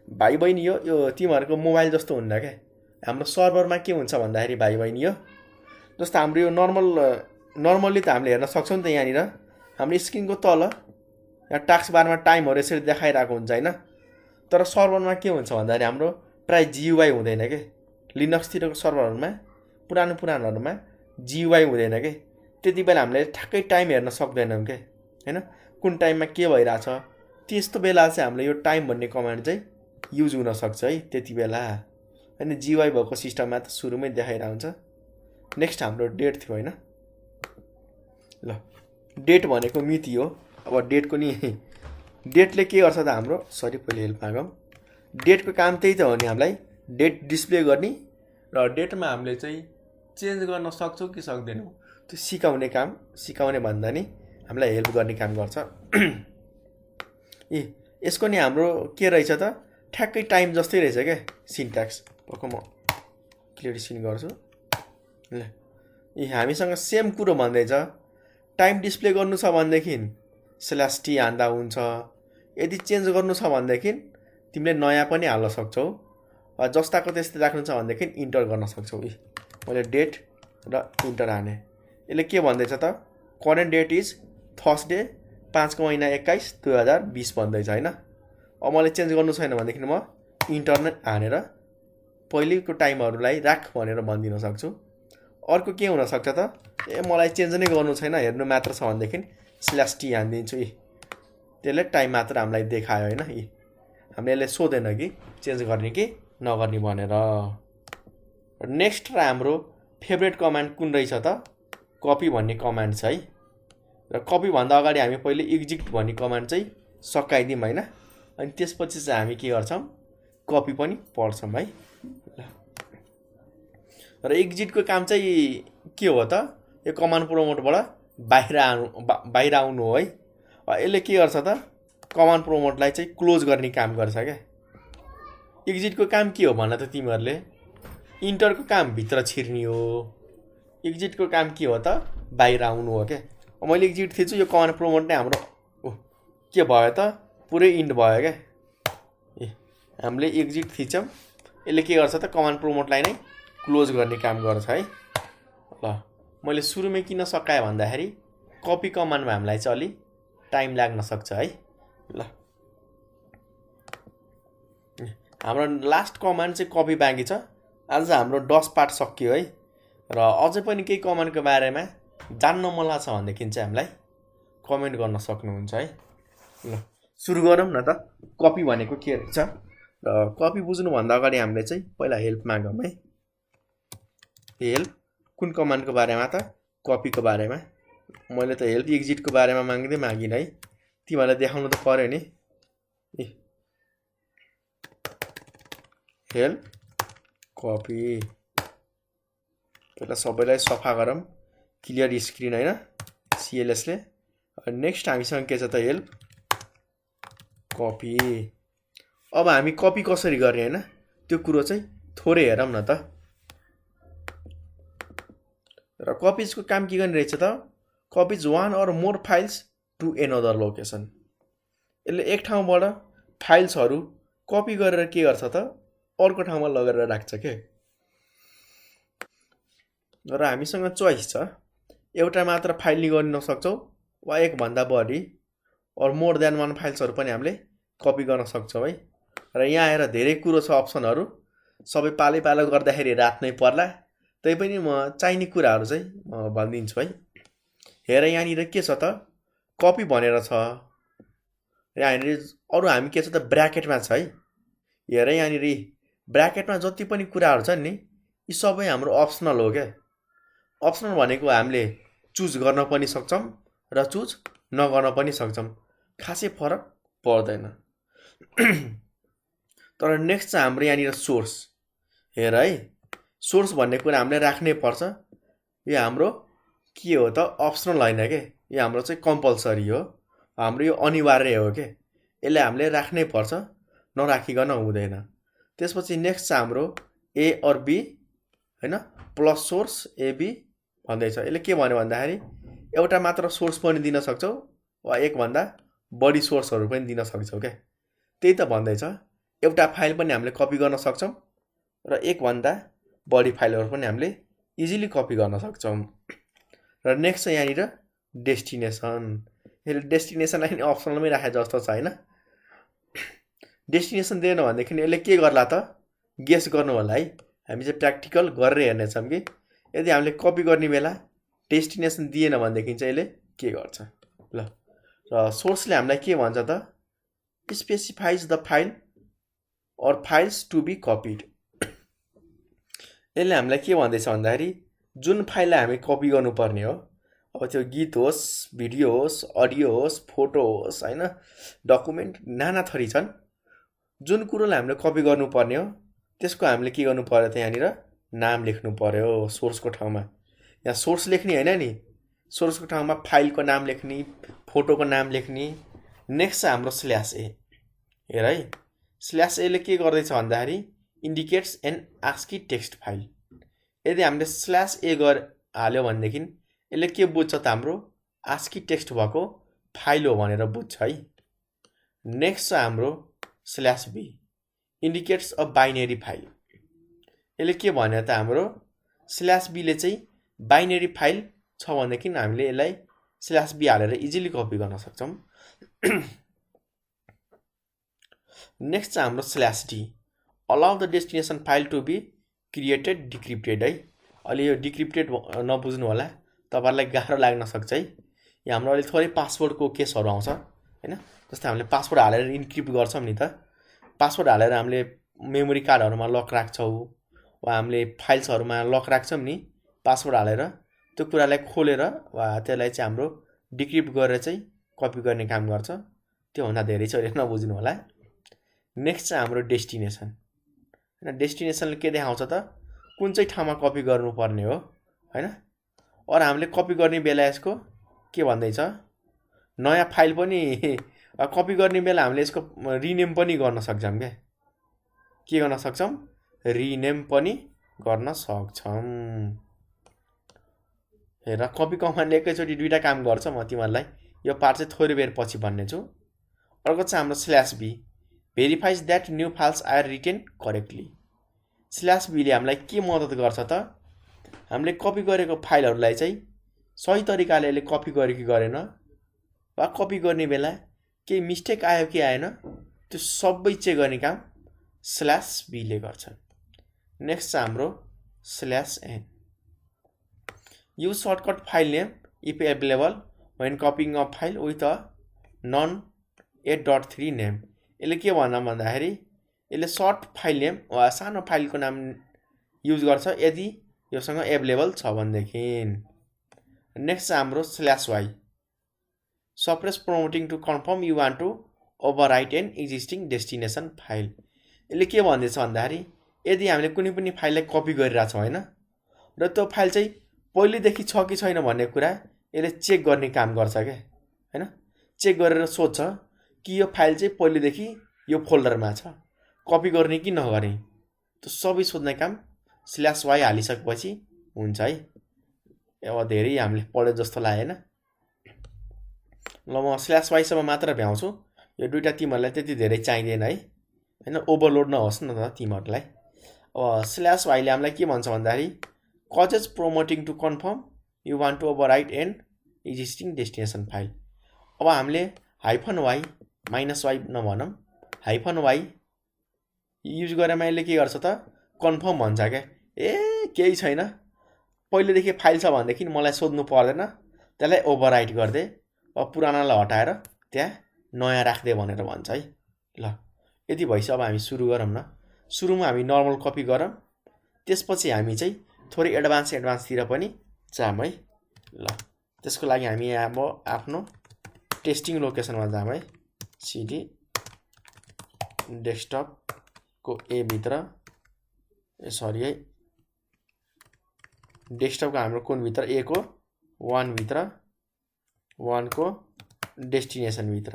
भाइ बहिनी यो तिमीहरूको मोबाइल जस्तो हुन्न क्या हाम्रो सर्भरमा के हुन्छ भन्दाखेरि भाइ बहिनी यो जस्तो हाम्रो यो नर्मल्ली त हामीले हेर्न सक्छौँ नि त यहाँनिर हाम्रो स्क्रिनको तल यहाँ टास्क बारमा टाइमहरू यसरी देखाइरहेको हुन्छ होइन तर सर्भरमा के हुन्छ भन्दाखेरि हाम्रो प्राय GUI हुँदैन के लिनक्सतिरको सर्भरहरूमा पुरानोहरूमा GUI हुँदैन के त्यति बेला हामीले ठ्याक्कै टाइम हेर्न सक्दैनौँ के हैन कुन टाइममा के भइरहेछ त्यस्तो बेला चाहिँ हामीले यो टाइम भन्ने कमान्ड चाहिँ युज हुन सक्छ है त्यति बेला हैन GUI भएको सिस्टममा त सुरुमै देखाइरहेको हुन्छ नेक्स्ट हाम्रो डेट थियो हैन ल डेट भनेको मिति हो अब डेटको नि डेटले के गर्छ त हाम्रो सरी पहिले हेल्प मागौँ डेटको काम त्यही त हो नि हामीलाई डेट डिस्प्ले गर्ने र डेटमा हामीले चाहिँ चेन्ज गर्न सक्छौँ कि सक्दैनौँ त्यो सिकाउने भन्दा नि हामीलाई हेल्प गर्ने काम गर्छ यसको नि हाम्रो के रहेछ त ठ्याक्कै टाइम जस्तै रहेछ क्या सिन्ट्याक्स पक्क म क्लियर सिन गर्छु ल हामीसँग सेम कुरो भन्दैछ टाइम डिस्प्ले गर्नु छ भनेदेखि /t हान्दा हुन्छ यदि चेन्ज गर्नु छ भनेदेखि तिमीले नयाँ पनि हाल्न सक्छौ जस्ताको त्यस्तै राख्नु छ भनेदेखि इन्टर गर्न सक्छौ मैले डेट र इन्टर हाने यसले के भन्दैछ त करेन्ट डेट इज थर्सडे 5/21 2020 भन्दैछ हैन अब मलाई चेन्ज गर्नु छैन भनेदेखि म इन्टर नै हानेर पहिलेको टाइमहरूलाई राख भनेर भनिदिन सक्छु अर्को के हुन सक्छ त मलाई चेन्ज नै गर्नु छैन हेर्नु मात्र छ भनेदेखि /t हान्दिन्छु त्यसले टाइम मात्र हामीलाई देखायो हैन हामीले यसले सोधेन कि चेन्ज गर्ने कि नगर्ने भनेर नेक्स्ट र हाम्रो फेभरेट कमान्ड कुन रहेछ त कपी भन्ने कमान्ड छ है र कपी भन्दा अगाडि हामी पहिले एक्जिट भन्ने कमान्ड चाहिँ सकाइदिउँ हैन अनि त्यसपछि चाहिँ हामी के गर्छौँ कपी पनि पढ्छौँ है र एक्जिटको काम चाहिँ के हो त यो कमान्ड प्रमोटबाट बाहिर आउनु हो है यसले के गर्छ त कमान्ड प्रमोटलाई चाहिँ क्लोज गर्ने काम गर्छ क्या। एक्जिटको काम के हो भन त तिमीहरूले? इन्टरको काम भित्र छिर्ने हो, एक्जिटको काम के हो त बाहिर आउनु हो क्या। मैले एक्जिट थिच्छु, यो कमान्ड प्रमोट नै हाम्रो के भयो त पुरै इन्ड भयो क्या। ए हामीले एक्जिट थिच्छौँ, यसले के गर्छ त कमान्ड प्रमोटलाई नै क्लोज गर्ने काम गर्छ है। ल मैले सुरुमै किन सकाएँ भन्दाखेरि कपी कमान्डमा हामीलाई चाहिँ अलि टाइम लाग्न सक्छ है। ल हाम्रो लास्ट कमान्ड चाहिँ कपी बाँकी छ। आज हाम्रो डस पार्ट सकियो है। र अझै पनि केही कमान्डको बारेमा जान्न मन लाग्छ भनेदेखि चाहिँ हामीलाई कमेन्ट गर्न सक्नुहुन्छ है। ल सुरु गरौँ न त, कपी भनेको के रहेछ। र कपी बुझ्नुभन्दा अगाडि हामीले चाहिँ पहिला हेल्प मागौँ है। हेल्प कुन कमान्डको बारेमा त? कपीको बारेमा। मैले त हेल्प एक्जिटको बारेमा मागिँदै मागिनँ है, तिमीहरूलाई देखाउनु त पर्यो नि। हेल्प कपी पहिला सबैलाई सफा गरौँ, क्लियर स्क्रिन होइन सिएलएसले। नेक्स्ट हामीसँग के छ त हेल्प कपी। अब हामी कपी कसरी गर्ने होइन त्यो कुरो चाहिँ थोरै हेरौँ न त। र कपिजको काम के गर्ने रहेछ त? Copies one or more files to another location. यसले एक ठाउँबाट फाइल्सहरू कपी गरेर के गर्छ त अर्को ठाउँमा लगेर राख्छ के। र हामीसँग चोइस छ, एउटा मात्र फाइल नि गर्न सक्छौँ वा एकभन्दा बढी अर मोर देन वान फाइल्सहरू पनि हामीले कपी गर्न सक्छौँ है। र यहाँ आएर धेरै कुरो छ अप्सनहरू, सबै पालै पालो गर्दाखेरि रात नै पर्ला, तै पनि म चाहिने कुराहरू चाहिँ म भनिदिन्छु है। हेर यहाँनिर के छ त कपी भनेर छ। यहाँनिर अरू हामी के छ त ब्र्याकेटमा छ है। हेर यहाँनिर ब्र्याकेटमा जति पनि कुराहरू छन् नि यी सबै हाम्रो अप्सनल हो क्या। अप्सनल भनेको हामीले चुज गर्न पनि सक्छौँ र चुज नगर्न पनि सक्छौँ, खासै फरक पर्दैन। तर नेक्स्ट चाहिँ हाम्रो यहाँनिर सोर्स। हेर है, सोर्स भन्ने कुरा हामीले राख्नै पर्छ। यो हाम्रो के हो त अप्सनल होइन के, यो हाम्रो चाहिँ कम्पलसरी हो, हाम्रो यो अनिवार्य हो के। यसले हामीले राख्नै पर्छ, नराखिकन हुँदैन। त्यसपछि नेक्स्ट चाहिँ हाम्रो ए अर बी होइन, प्लस सोर्स एबी भन्दैछ। यसले के भन्यो भन्दाखेरि एउटा मात्र सोर्स पनि दिन सक्छौँ वा एकभन्दा बढी सोर्सहरू पनि दिन सक्छौँ क्या। त्यही त भन्दैछ, एउटा फाइल पनि हामीले कपी गर्न सक्छौँ र एकभन्दा बढी फाइलहरू पनि हामीले इजिली कपी गर्न सक्छौँ। र नेक्स्ट चाहिँ यहाँनिर डेस्टिनेसन। यसले डेस्टिनेसनलाई नि अप्सनलमै राखे जस्तो छ होइन। डेस्टिनेसन दिएन भनेदेखि यसले के गर्ला त गेस गर्नु होला है। हामी चाहिँ प्र्याक्टिकल गरेर हेर्नेछौँ कि यदि हामीले कपी गर्ने बेला डेस्टिनेसन दिएन भनेदेखि चाहिँ यसले के गर्छ। ल र सोर्सले हामीलाई के भन्छ त specifies the file or files to be copied. यसले हामीलाई के भन्दैछ भन्दाखेरि जुन फाइललाई हामी कपी गर्नुपर्ने हो, अब त्यो गीत होस्, भिडियो होस्, अडियो होस्, फोटो होस् होइन, डकुमेन्ट नाना थरी छन्। जुन कुरोलाई हामीले कपी गर्नुपर्ने हो त्यसको हामीले के गर्नु पर्यो त यहाँनिर नाम लेख्नु पर्यो सोर्सको ठाउँमा। यहाँ सोर्स लेख्ने होइन नि, सोर्सको ठाउँमा फाइलको नाम लेख्ने, फोटोको नाम लेख्ने। नेक्स्ट चाहिँ हाम्रो स्ल्यास ए। हेर है, स्ल्यास एले के गर्दैछ भन्दाखेरि indicates an ASCII text file. यदि हामीले स्ल्यास ए हाल्यो भनेदेखि यसले के बुझ्छ त हाम्रो आस्की टेक्स्ट भएको फाइल हो भनेर बुझ्छ है। नेक्स्ट चाहिँ हाम्रो slash B indicates a binary file. यसले के भन्यो त हाम्रो स्ल्यास बीले चाहिँ बाइनेरी फाइल छ भनेदेखि हामीले यसलाई स्ल्यास बी हालेर इजिली कपी गर्न सक्छौँ। नेक्स्ट चाहिँ हाम्रो slash D allow the destination file to be created decrypted है। अहिले यो डिक्रिप्टेड नबुझ्नु होला, तपाईँहरूलाई गाह्रो लाग्न सक्छ है। यहाँ हाम्रो अहिले थोरै पासवर्डको केसहरू आउँछ होइन। जस्तै हामीले पासवर्ड हालेर इन्क्रिप्ट गर्छौँ नि त, पासवर्ड हालेर हामीले मेमोरी कार्डहरूमा लक राख्छौँ वा हामीले फाइल्सहरूमा लक राख्छौँ नि पासवर्ड हालेर, त्यो कुरालाई खोलेर वा त्यसलाई चाहिँ हाम्रो डिक्रिप्ट गरेर चाहिँ कपी गर्ने काम गर्छ। त्योभन्दा धेरै चाहिँ नबुझ्नु होला। नेक्स्ट चाहिँ हाम्रो डेस्टिनेसन होइन। डेस्टिनेसनले के देखाउँछ त कुन चाहिँ ठाउँमा कपी गर्नुपर्ने हो होइन। अरू हामीले कपी गर्ने बेला यसको के भन्दैछ नयाँ फाइल पनि कपी गर्ने बेला हामीले यसको रिनेम पनि गर्न सक्छौँ क्या के गर्न सक्छौँ रिनेम पनि गर्न सक्छौँ हेर कपी कमान्डले एकैचोटि दुईटा काम गर्छ म तिमीहरूलाई यो पार्ट चाहिँ थोरै बेर पछि भन्ने छु अर्को चाहिँ हाम्रो /b verifies that new files are written correctly /b ले हामीलाई के मद्दत गर्छ त हामीले कपी गरेको फाइलहरूलाई चाहिँ सही तरिकाले यसले कपी गर्यो कि गरेन वा कपी गर्ने बेला केही मिस्टेक आयो कि आएन त्यो सबै चेक गर्ने काम /b ले गर्छ नेक्स्ट चाहिँ हाम्रो /n use shortcut file name if available when copying a file with a non 8.3 name यसले के भन्न भन्दाखेरि यसले सर्ट फाइल नेम वा सानो फाइलको नाम युज गर्छ यदि योसँग एभाइलेबल छ भनेदेखि नेक्स्ट हाम्रो /y suppress promoting to confirm you want to overwrite an existing destination file यसले के भन्दैछ भन्दाखेरि यदि हामीले कुनै पनि फाइललाई कपी गरिरहेको छौं हैन र त्यो फाइल चाहिँ पहिलेदेखि छ कि छैन भन्ने कुरा यसले चेक गर्ने काम गर्छ के हैन चेक गरेर सोध्छ कि यो फाइल चाहिँ पहिलेदेखि यो फोल्डरमा छ कपी गर्ने कि नगर्ने त्यो सबै सोध्ने काम /y हालिसकेपछि हुन्छ है अब धेरै हामीले पढे जस्तो लागेन ल म /y सम्म मात्र भ्याउँछु यो दुईटा तिमीहरुलाई त्यति धेरै चाहिदैन है हैन ओभरलोड नहोस् न त तिमीहरुलाई अब /y ले हामीलाई के भन्छ भन्दाखेरि causes promoting to confirm you want to overwrite an existing destination file अब हामीले -y -y नभनौं -y युज गरेमा यसले के गर्छ त कन्फर्म भन्छ के केही छैन पहिलेदेखि फाइल छ भनेदेखि मलाई सोध्नु पर्दैन त्यसलाई ओभरराइट गर्दे अब पुरानालाई हटाएर त्यहाँ नयाँ राख्दे भनेर भन्छ है ल यति भइसक्यो अब हामी सुरु गरौँ न सुरुमा हामी नर्मल कपी गरौँ त्यसपछि हामी चाहिँ थोरै एडभान्स तिर पनि जाम है ल त्यसको लागि हामी अब आफ्नो टेस्टिङ लोकेसनमा जाम है cd डेस्कटप को ए भित्र सरी है डेस्कटप को हाम्रो कुन भित्र ए को 1 भित्र 1 को डेस्टिनेसन भित्र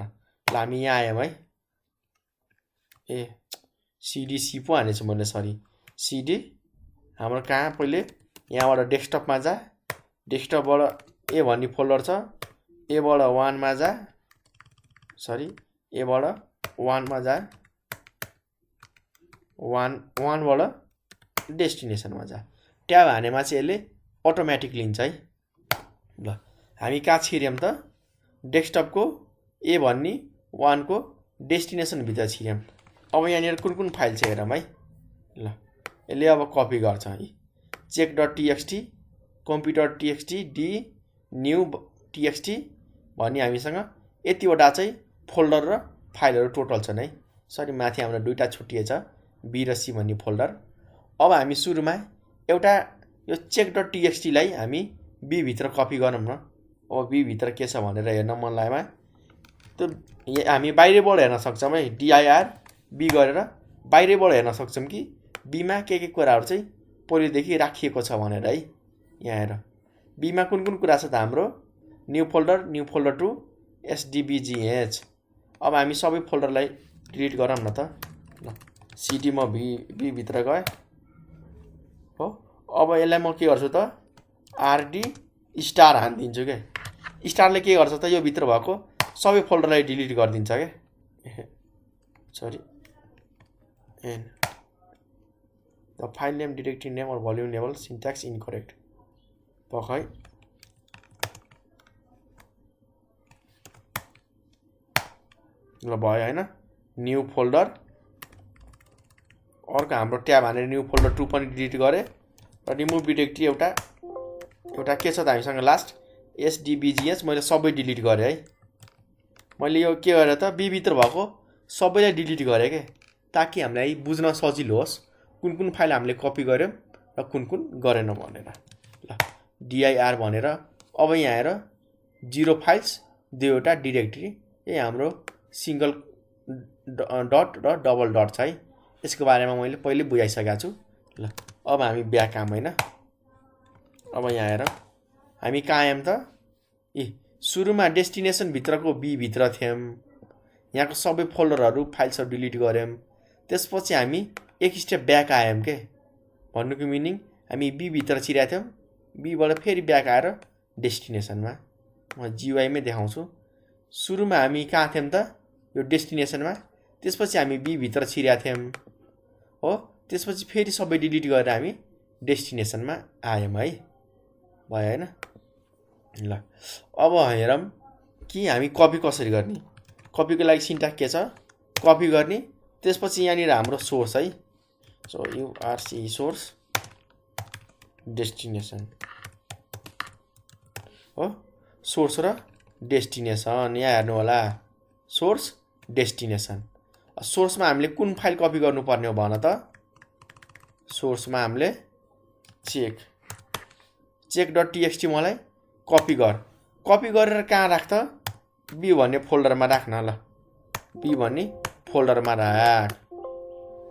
ल हामी यहाँ आयौं है ए cd c पो हानेछु मैले सरी cd हाम्रो कहाँ पहिले यहाँबाट डेस्कटपमा जा डेस्कटपबाट ए भन्ने फोल्डर छ ए बाट 1 मा जा सरी ए बाट 1 मा जा 1 बाट डेस्टिनेसनमा जा ट्याब हानेमा चाहिँ यसले अटोमेटिक लिन्छ है ल हामी कहाँ छिर्यौं त डेस्कटपको ए भन्ने 1 को डेस्टिनेसन भित्र छिर्यौं अब यहाँनिर कुन फाइल छ हेरौं है ल यसले अब कपी गर्छ है check.txt computer.txt d new.txt भन्ने हामीसँग यतिवटा चाहिँ फोल्डर र फाइलहरु टोटल छन् है सरी माथि हाम्रो दुईटा छुटिएछ b र c भन्ने फोल्डर अब हामी सुरुमा एउटा यो check.txt लाई हामी b भित्र कपी गरौँ न अब b भित्र के छ भनेर हेर्न मन लागेमा त्यो हामी बाहिरबाट हेर्न सक्छौं है dir b गरेर बाहिरबाट हेर्न सक्छौं कि b मा के कुराहरु चाहिँ पहिलेदेखि राखिएको छ भनेर है यहाँ हेर b मा कुन कुरा छ त हाम्रो न्यू फोल्डर टु sdbgh अब हामी सबै फोल्डरलाई डिलिट गरौँ न त ल cd म b भित्र गए हो अब यसलाई म के गर्छु त rd स्टार हान्दिन्छु के स्टारले के गर्छ त यो भित्र भएको सबै फोल्डरलाई डिलिट गर्दिन्छ के sorry n the file name directory name or volume level syntax incorrect पखै ल भयो हैन न्यू फोल्डर अर्को हाम्रो ट्याब हानेर न्यू फोल्डर 2 पनि डिलिट गरे र रिमुभ डिरेक्टरी एउटा के छ त हामीसँग लास्ट sdbgs मैले सबै डिलिट गरे है मैले यो के गरे त b भित्र भएको सबैलाई डिलिट गरे के ताकि हामीलाई बुझ्न सजिलो होस् कुन फाइल हामीले कपी गर्यौं र कुन गरेन भनेर ल dir भनेर अब यहाँ हेर 0 फाइल्स दुईवटा डिरेक्टरी ए हाम्रो सिंगल डट र डबल डट छ है यसको बारेमा मैले पहिले बुझाइसकेको छु ल अब हामी ब्याक आम हैन अब यहाँ हेर हामी कहाँ आयौं त सुरुमा डेस्टिनेसन भित्रको b भित्र थियौं यहाँको सबै फोल्डरहरू फाइल्सहरू डिलिट गऱ्यौँ। त्यसपछि हामी एक स्टेप ब्याक आयौँ के। भन्नुको मिनिङ हामी बी भित्र छिरेका थियौँ, बीबाट फेरि ब्याक आएर डेस्टिनेसनमा म जीवाईमै देखाउँछु। सुरुमा हामी कहाँ थियौँ त, यो डेस्टिनेसनमा। त्यसपछि हामी बी भित्र छिरेका थियौँ हो। त्यसपछि फेरि सबै डिलिट गरेर हामी डेस्टिनेसनमा आयौँ है, भयो हैन। ल अब हेरौँ कि हामी कपी कसरी गर्ने। कपीको लागि सिन्ट्याक्स के छ, कपी गर्ने। त्यसपछि यहाँनिर हाम्रो सोर्स है, सो युआरसी सोर्स डेस्टिनेसन हो। सोर्स र डेस्टिनेसन यहाँ हेर्नु होला, सोर्स डेस्टिनेसन। सोर्समा हामीले कुन फाइल कपी गर्नुपर्ने हो भन त। सोर्समा हामीले चेक.txt मलाई कपी गर। कपी गरेर कहाँ राख् त, बी भन्ने फोल्डरमा राख्न। ल बी भन्ने फोल्डरमा राख।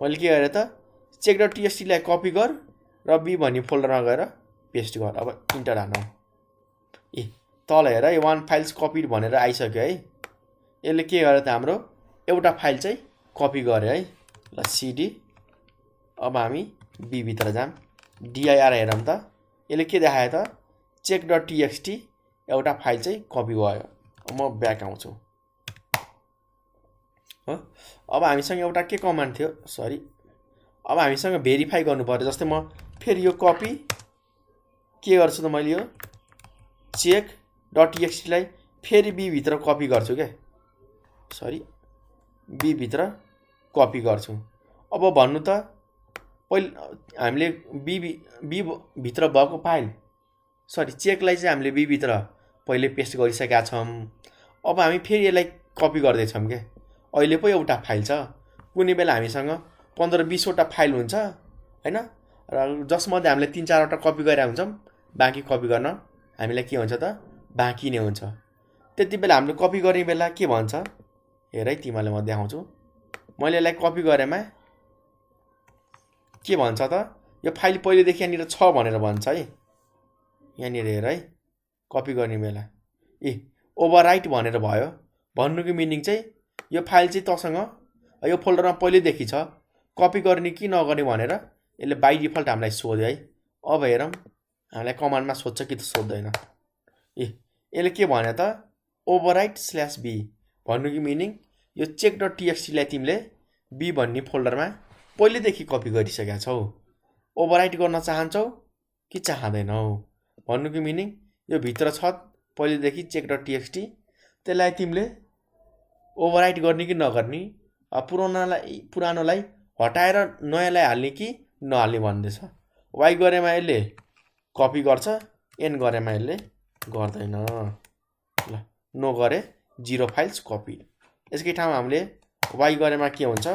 मैले के गरेँ त, चेक.txt लाई कपी गर र बी भन्ने फोल्डरमा गएर पेस्ट गर। अब इन्टर हानौँ। ए तल हेर है, वान फाइल्स कपी भनेर आइसक्यो है। यसले के गर्यो त, हाम्रो एउटा फाइल चाहिँ कपी गऱ्यो है। ल सिडी। अब हामी बी भित्र जाम, डिआइआर हेरौँ त। यसले के देखायो त, चेक.txt एउटा फाइल चाहिँ कपी भयो। म ब्याक आउँछु हो। अब हामीसँग एउटा के कमान्ड थियो, सरी, अब हामीसँग भेरिफाई गर्नु पर्यो। जस्तै म फेरि यो कपी के गर्छु त, मैले यो चेक.txt लाई फेरि बी भित्र कपी गर्छु क्या, सरी बी भित्र कपी गर्छु। अब भन्नु त, पहिले हामीले बी भित्र भएको फाइल, सरी चेकलाई चाहिँ हामीले बी भित्र पहिले पेस्ट गरिसकेका छौँ। अब हामी फेरि यसलाई कपी गर्दैछौँ क्या। अहिले पो एउटा फाइल छ, कुनै बेला हामीसँग 15-20 वटा फाइल हुन्छ हैन, र जसमध्ये हामीले 3-4 वटा कपी गरेर हुन्छौँ। बाँकी कपी गर्न हामीलाई के हुन्छ त, बाँकी नै हुन्छ। त्यति बेला हामीले कपी गर्ने बेला के भन्छ हेर है, तिमीलाई म देखाउँछु। मैले यसलाई कपी गरेमा के भन्छ त, यो फाइल पहिलेदेखि यहाँनिर छ भनेर भन्छ है। यहाँनिर हेर है, कपी गर्ने बेला ओभरराइट भनेर भयो। भन्नुको मिनिङ चाहिँ यो फाइल चाहिँ तसँग यो फोल्डरमा पहिलेदेखि छ, कपी गर्ने कि नगर्ने भनेर यसले बाई डिफल्ट हामीलाई सोध्यो है। अब हेरौँ हामीलाई कमान्डमा सोध्छ कि त सोध्दैन। यसले के भन्यो त, ओभरराइट/बी। भन्नुको मिनिङ यो चेक.txt लाई तिमीले बी भन्ने फोल्डरमा पहिलेदेखि कपी गरिसकेका छौ, ओभरराइट गर्न चाहन्छौ कि चाहँदैनौ। भन्नुको मिनिङ यो भित्र छ पहिलेदेखि चेक.txt, त्यसलाई तिमीले ओभरराइट गर्ने कि नगर्ने, पुरानोलाई हटाएर नयाँलाई हाल्ने कि नहाल्ने भन्दैछ। वाइ गरेमा यसले कपी गर्छ, एन गरेमा यसले गर्दैन। ल नो गरे 0 फाइल्स कपी। यसकै ठाउँमा हामीले वाइ गरेमा के हुन्छ,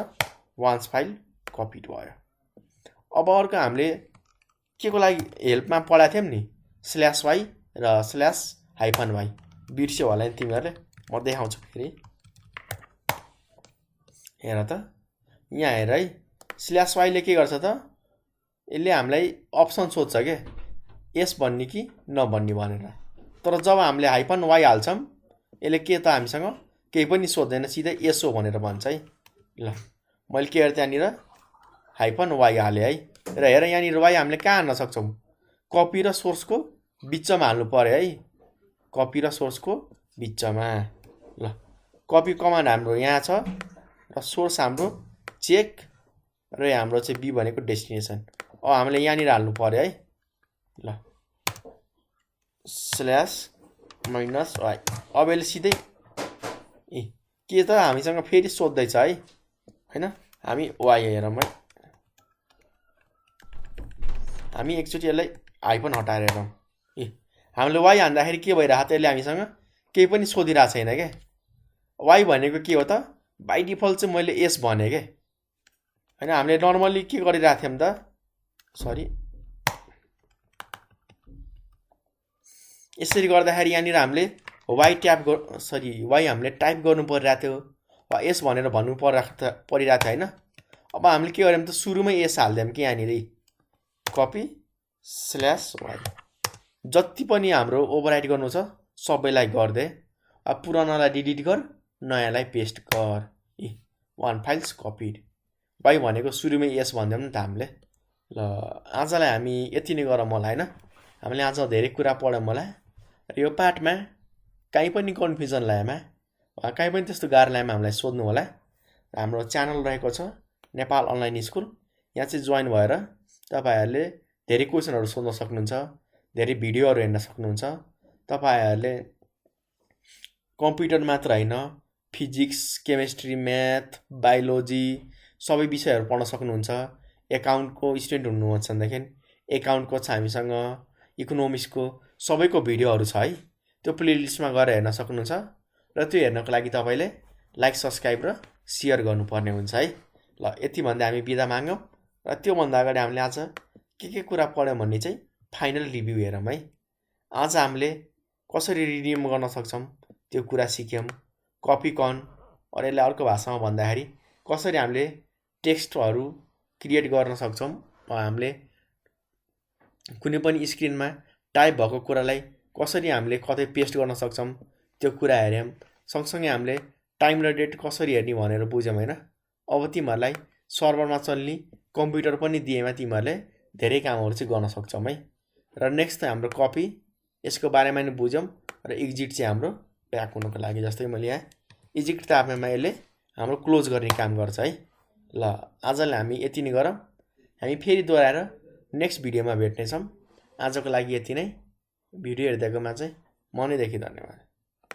वान्स फाइल कपिड भयो। अब अर्को हामीले के को लागि हेल्पमा पढाएको थियौँ नि, /y र /-y बिर्स्यो होला नि तिमीहरूले। म देखाउँछु फेरि, हेर त यहाँ हेर है। /y ले के गर्छ त, यसले हामीलाई अप्सन सोध्छ के, एस भन्ने कि नभन्ने भनेर। तर जब हामीले -y हाल्छौँ यसले के त हामीसँग केही पनि सोध्दैन, सिधै एस हो भनेर भन्छ है। ल मैले के गरेँ त्यहाँनिर -y हालेँ है। र हेर यहाँनिर y हामीले कहाँ हाल्न सक्छौँ, कपी र सोर्सको बिचमा हाल्नु पर्यो है, कपी र सोर्सको बिचमा। ल कपी कमान्ड हाम्रो यहाँ छ र सोर्स हाम्रो चेक र हाम्रो चाहिँ बी भनेको डेस्टिनेसन। अब हामीले यहाँनिर हाल्नु पर्यो है। ल /-y। अब यसले सिधै के त हामीसँग फेरि सोध्दैछ है हैन। हामी y हेरौँ है, हामी एकचोटि यसलाई हाइफन हटाएर हेरौँ। हामीले y हान्दाखेरि के भइरहेको त, यसले हामीसँग केही पनि सोधिरहेको छैन क्या। y भनेको के हो त, बाई डिफल्ट चाहिँ मैले एस भने के हैन। हामीले नर्मली के गरिरहेको थियौँ त, सरी यसरी गर्दाखेरि यहाँनिर हामीले y हामीले टाइप गर्नु परिरहेको थियो, वा एस भनेर भन्नु परिरहेको थियो हैन। अब हामीले के गर्यौँ त, सुरुमै एस हाल्दियौँ कि यहाँनिर कपी /y। जति पनि हाम्रो ओभरराइट गर्नु छ सबैलाई गरिदे। अब पुरानोलाई डिलिट गर नयाँलाई पेस्ट गर। One files copied. भाइ भनेको सुरुमै यस भनिदिउँ नि त हामीले। ल आजलाई हामी यति नै गरौँ होला होइन। हामीले आज धेरै कुरा पढ्यौँ होला र यो पाठमा काहीँ पनि कन्फ्युजन लागेमा काहीँ पनि त्यस्तो गाह्रो लागेमा हामीलाई सोध्नु होला। हाम्रो च्यानल रहेको छ नेपाल अनलाइन स्कुल। यहाँ चाहिँ जोइन भएर तपाईहरूले धेरै क्वेसनहरू सोध्न सक्नुहुन्छ, धेरै भिडियोहरू हेर्न सक्नुहुन्छ। तपाईहरूले कम्प्युटर मात्र होइन फिजिक्स, केमिस्ट्री, म्याथ, बायोलोजी सबै विषयहरू पढ्न सक्नुहुन्छ। एकाउन्टको स्टुडेन्ट हुनुहुन्छ भनेदेखि एकाउन्टको छ हामीसँग, इकोनोमिक्सको सबैको भिडियोहरू छ है। त्यो प्लेलिस्टमा गएर हेर्न सक्नुहुन्छ र त्यो हेर्नको लागि तपाईँले लाइक, सब्सक्राइब र सेयर गर्नुपर्ने हुन्छ है। ल यति भन्दै हामी बिदा मागौँ र त्योभन्दा अगाडि हामीले आज के कुरा पढ्यौँ भन्ने चाहिँ फाइनल रिभ्यू हेरौँ है। आज हामीले कसरी रिडिम गर्न सक्छौँ त्यो कुरा सिक्यौँ। कपी कन र यसलाई अर्को भाषामा भन्दाखेरि कसरी हामीले टेक्स्टहरू क्रिएट गर्न सक्छौँ। हामीले कुनै पनि स्क्रिनमा टाइप भएको कुरालाई कसरी हामीले कतै पेस्ट गर्न सक्छौँ त्यो कुरा हेऱ्यौँ। सँगसँगै हामीले टाइम र डेट कसरी हेर्ने भनेर बुझ्यौँ होइन। अब तिमीहरूलाई सर्भरमा चल्ने कम्प्युटर पनि दिएमा तिमीहरूले धेरै कामहरू चाहिँ गर्न सक्छौँ है। र नेक्स्ट हाम्रो कपी, यसको बारेमा नि बुझ्यौँ र एक्जिट चाहिँ हाम्रो ब्याक हुनुको लागि। जस्तै मैले यहाँ एक्जिट ताप्नेमा यसले हाम्रो क्लोज गर्ने काम गर्छ है। ल आजलाई हामी यति नै गरौँ। हामी फेरि दोहोऱ्याएर नेक्स्ट भिडियोमा भेट्नेछौँ। आजको लागि यति नै। भिडियो हेरिदिएकोमा चाहिँ मनैदेखि धन्यवाद।